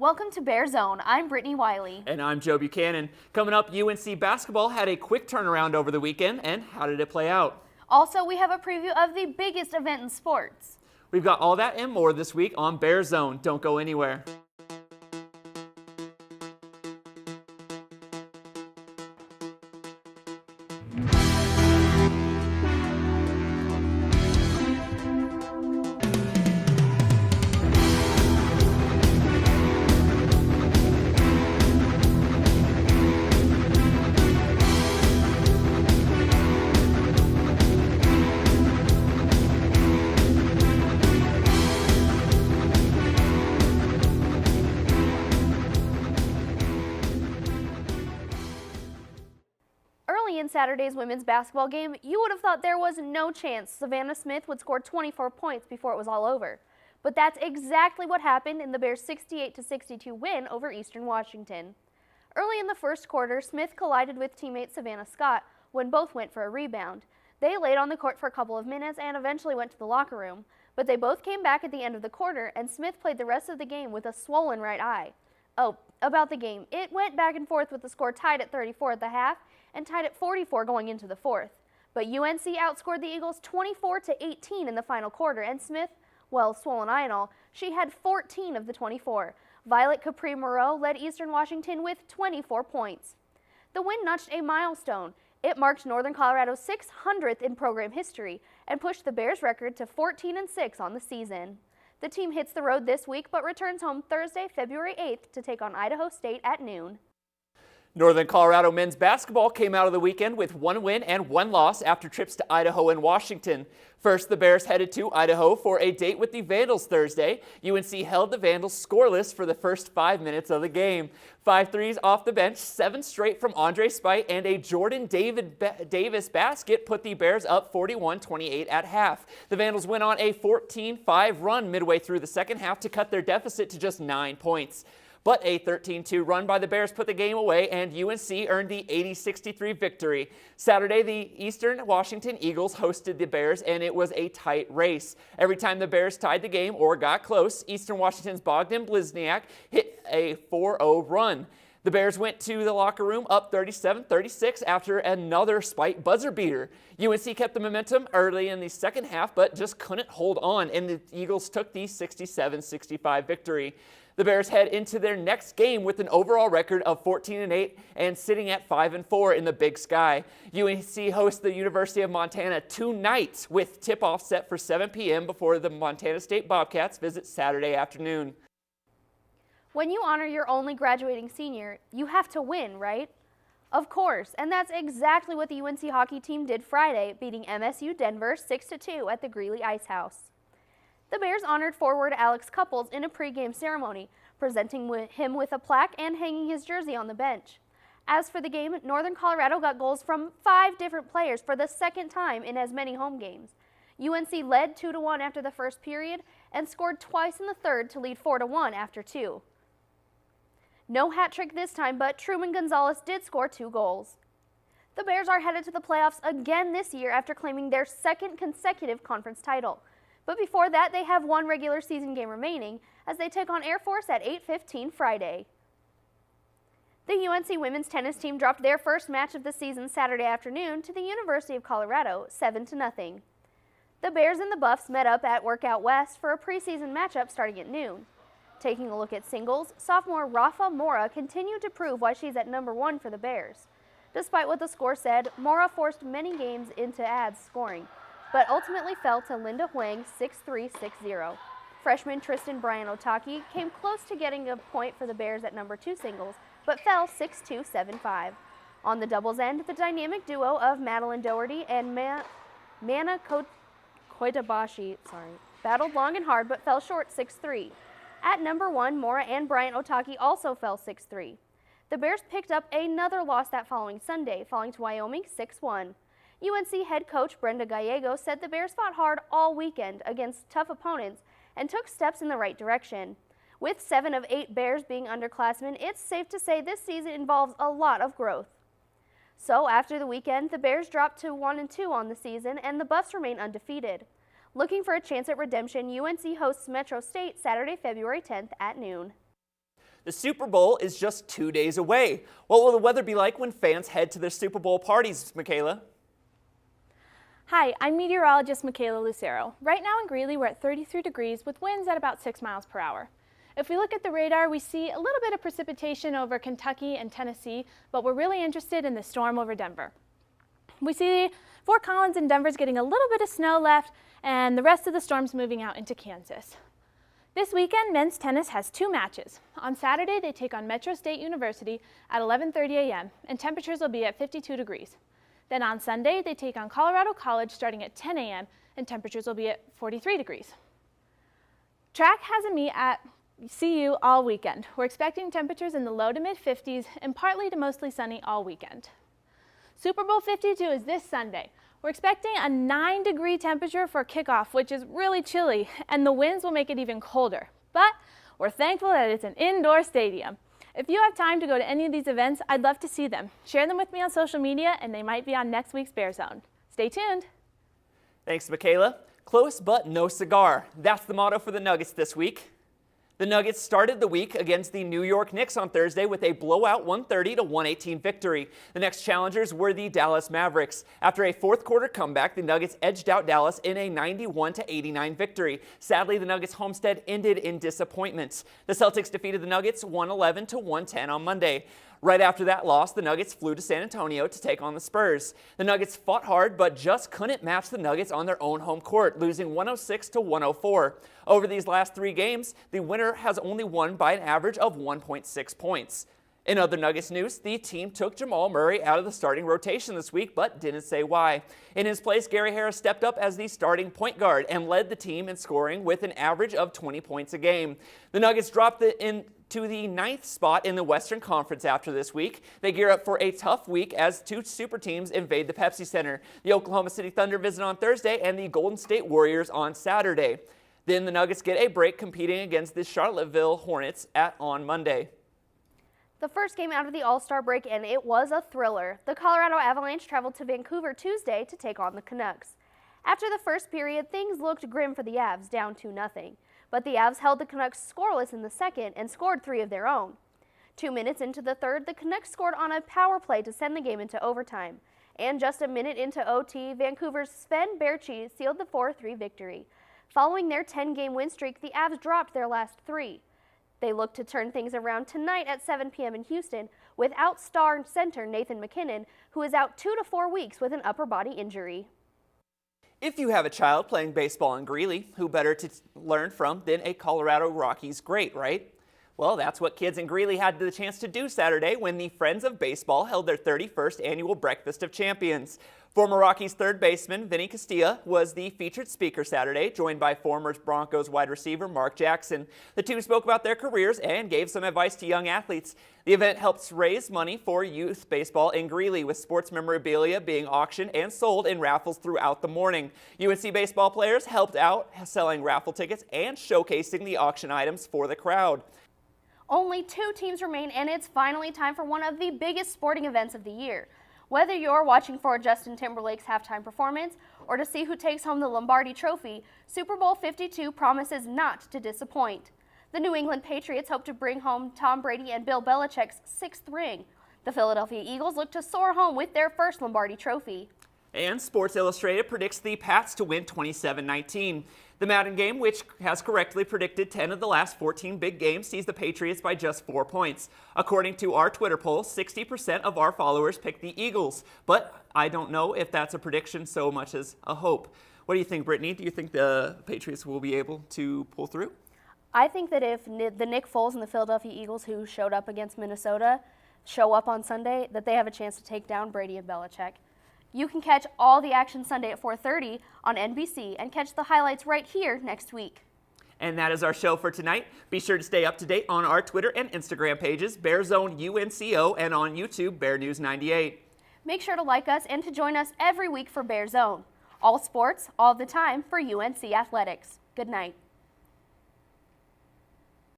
Welcome to BearZone. I'm Brittany Wiley. And I'm Joe Buchanan. Coming up, UNC basketball had a quick turnaround over the weekend, and how did it play out? Also, we have a preview of the biggest event in sports. We've got all that and more this week on BearZone. Don't go anywhere. In Saturday's women's basketball game, you would have thought there was no chance Savannah Smith would score 24 points before it was all over. But that's exactly what happened in the Bears' 68-62 win over Eastern Washington. Early in the first quarter, Smith collided with teammate Savannah Scott when both went for a rebound. They laid on the court for a couple of minutes and eventually went to the locker room. But they both came back at the end of the quarter, and Smith played the rest of the game with a swollen right eye. Oh, about the game. It went back and forth with the score tied at 34 at the half and tied at 44 going into the fourth. But UNC outscored the Eagles 24-18 in the final quarter, and Smith, well, swollen eye and all, she had 14 of the 24. Violet Capri-Moreau led Eastern Washington with 24 points. The win notched a milestone. It marked Northern Colorado's 600th in program history and pushed the Bears' record to 14-6 on the season. The team hits the road this week but returns home Thursday, February 8th to take on Idaho State at noon. Northern Colorado men's basketball came out of the weekend with one win and one loss after trips to Idaho and Washington. First, the Bears headed to Idaho for a date with the Vandals Thursday. UNC held the Vandals scoreless for the first 5 minutes of the game. 5 threes off the bench, 7 straight from Andre Spite, and a Jordan Davis basket put the Bears up 41-28 at half. The Vandals went on a 14-5 run midway through the second half to cut their deficit to just 9 points. But a 13-2 run by the Bears put the game away, and UNC earned the 80-63 victory. Saturday, the Eastern Washington Eagles hosted the Bears, and it was a tight race. Every time the Bears tied the game or got close, Eastern Washington's Bogdan Blizniak hit a 4-0 run. The Bears went to the locker room up 37-36 after another Spite buzzer beater. UNC kept the momentum early in the second half, but just couldn't hold on, and the Eagles took the 67-65 victory. The Bears head into their next game with an overall record of 14-8 and sitting at 5-4 in the Big Sky. UNC hosts the University of Montana tonight with tip-off set for 7 p.m. before the Montana State Bobcats visit Saturday afternoon. When you honor your only graduating senior, you have to win, right? Of course, and that's exactly what the UNC hockey team did Friday, beating MSU Denver 6-2 at the Greeley Ice House. The Bears honored forward Alex Couples in a pregame ceremony, presenting him with a plaque and hanging his jersey on the bench. As for the game, Northern Colorado got goals from 5 different players for the second time in as many home games. UNC led 2-1 after the first period and scored twice in the third to lead 4-1 after 2. No hat trick this time, but Truman Gonzalez did score 2 goals. The Bears are headed to the playoffs again this year after claiming their second consecutive conference title. But before that, they have 1 regular season game remaining as they take on Air Force at 8:15 Friday. The UNC women's tennis team dropped their first match of the season Saturday afternoon to the University of Colorado, 7-0. The Bears and the Buffs met up at Workout West for a preseason matchup starting at noon. Taking a look at singles, sophomore Rafa Mora continued to prove why she's at number 1 for the Bears. Despite what the score said, Mora forced many games into ads scoring, but ultimately fell to Linda Huang 6-3, 6-0. Freshman Tristan Brian Otaki came close to getting a point for the Bears at number 2 singles, but fell 6-2, 7-5. On the doubles end, the dynamic duo of Madeline Doherty and Mana Koitabashi battled long and hard but fell short 6-3. At number 1, Mora and Brian Otaki also fell 6-3. The Bears picked up another loss that following Sunday, falling to Wyoming 6-1. UNC head coach Brenda Gallego said the Bears fought hard all weekend against tough opponents and took steps in the right direction. With 7 of 8 Bears being underclassmen, it's safe to say this season involves a lot of growth. So after the weekend, the Bears dropped to 1-2 on the season and the Buffs remain undefeated. Looking for a chance at redemption, UNC hosts Metro State Saturday, February 10th at noon. The Super Bowl is just 2 days away. What will the weather be like when fans head to their Super Bowl parties, Michaela? Hi, I'm meteorologist Michaela Lucero. Right now in Greeley, we're at 33 degrees with winds at about 6 miles per hour. If we look at the radar, we see a little bit of precipitation over Kentucky and Tennessee, but we're really interested in the storm over Denver. We see Fort Collins and Denver's getting a little bit of snow left, and the rest of the storm's moving out into Kansas. This weekend, men's tennis has 2 matches. On Saturday, they take on Metro State University at 11:30 a.m., and temperatures will be at 52 degrees. Then on Sunday, they take on Colorado College starting at 10 a.m., and temperatures will be at 43 degrees. Track has a meet at CU all weekend. We're expecting temperatures in the low to mid 50s and partly to mostly sunny all weekend. Super Bowl 52 is this Sunday. We're expecting a 9-degree temperature for kickoff, which is really chilly, and the winds will make it even colder. But we're thankful that it's an indoor stadium. If you have time to go to any of these events, I'd love to see them. Share them with me on social media, and they might be on next week's BearZone. Stay tuned. Thanks, Michaela. Close but no cigar. That's the motto for the Nuggets this week. The Nuggets started the week against the New York Knicks on Thursday with a blowout 130-118 victory. The next challengers were the Dallas Mavericks. After a fourth-quarter comeback, the Nuggets edged out Dallas in a 91-89 victory. Sadly, the Nuggets' homestand ended in disappointment. The Celtics defeated the Nuggets 111-110 on Monday. Right after that loss, the Nuggets flew to San Antonio to take on the Spurs. The Nuggets fought hard, but just couldn't match the Nuggets on their own home court, losing 106-104. Over these last 3 games, the winner has only won by an average of 1.6 points. In other Nuggets news, the team took Jamal Murray out of the starting rotation this week, but didn't say why. In his place, Gary Harris stepped up as the starting point guard and led the team in scoring with an average of 20 points a game. The Nuggets dropped to the 9th spot in the Western Conference after this week. They gear up for a tough week as 2 super teams invade the Pepsi Center. The Oklahoma City Thunder visit on Thursday and the Golden State Warriors on Saturday. Then the Nuggets get a break competing against the Charlottesville Hornets on Monday. The first game out of the All-Star break, and it was a thriller. The Colorado Avalanche traveled to Vancouver Tuesday to take on the Canucks. After the first period, things looked grim for the Avs, down 2-0. But the Avs held the Canucks scoreless in the second and scored 3 of their own. 2 minutes into the third, the Canucks scored on a power play to send the game into overtime. And just a minute into OT, Vancouver's Sven Baertschi sealed the 4-3 victory. Following their 10-game win streak, the Avs dropped their last 3. They look to turn things around tonight at 7 p.m. in Houston without star center Nathan MacKinnon, who is out 2 to 4 weeks with an upper body injury. If you have a child playing baseball in Greeley, who better to learn from than a Colorado Rockies great, right? Well, that's what kids in Greeley had the chance to do Saturday when the Friends of Baseball held their 31st annual Breakfast of Champions. Former Rockies third baseman Vinny Castilla was the featured speaker Saturday, joined by former Broncos wide receiver Mark Jackson. The two spoke about their careers and gave some advice to young athletes. The event helps raise money for youth baseball in Greeley, with sports memorabilia being auctioned and sold in raffles throughout the morning. UNC baseball players helped out selling raffle tickets and showcasing the auction items for the crowd. Only 2 teams remain, and it's finally time for one of the biggest sporting events of the year. Whether you're watching for Justin Timberlake's halftime performance or to see who takes home the Lombardi Trophy, Super Bowl 52 promises not to disappoint. The New England Patriots hope to bring home Tom Brady and Bill Belichick's 6th ring. The Philadelphia Eagles look to soar home with their first Lombardi Trophy. And Sports Illustrated predicts the Pats to win 27-19. The Madden game, which has correctly predicted 10 of the last 14 big games, sees the Patriots by just 4 points. According to our Twitter poll, 60% of our followers picked the Eagles, but I don't know if that's a prediction so much as a hope. What do you think, Brittany? Do you think the Patriots will be able to pull through? I think that if the Nick Foles and the Philadelphia Eagles, who showed up against Minnesota, show up on Sunday, that they have a chance to take down Brady and Belichick. You can catch all the action Sunday at 4:30 on NBC and catch the highlights right here next week. And that is our show for tonight. Be sure to stay up to date on our Twitter and Instagram pages, BearZone UNCO, and on YouTube, Bear News 98. Make sure to like us and to join us every week for BearZone. All sports, all the time for UNC Athletics. Good night.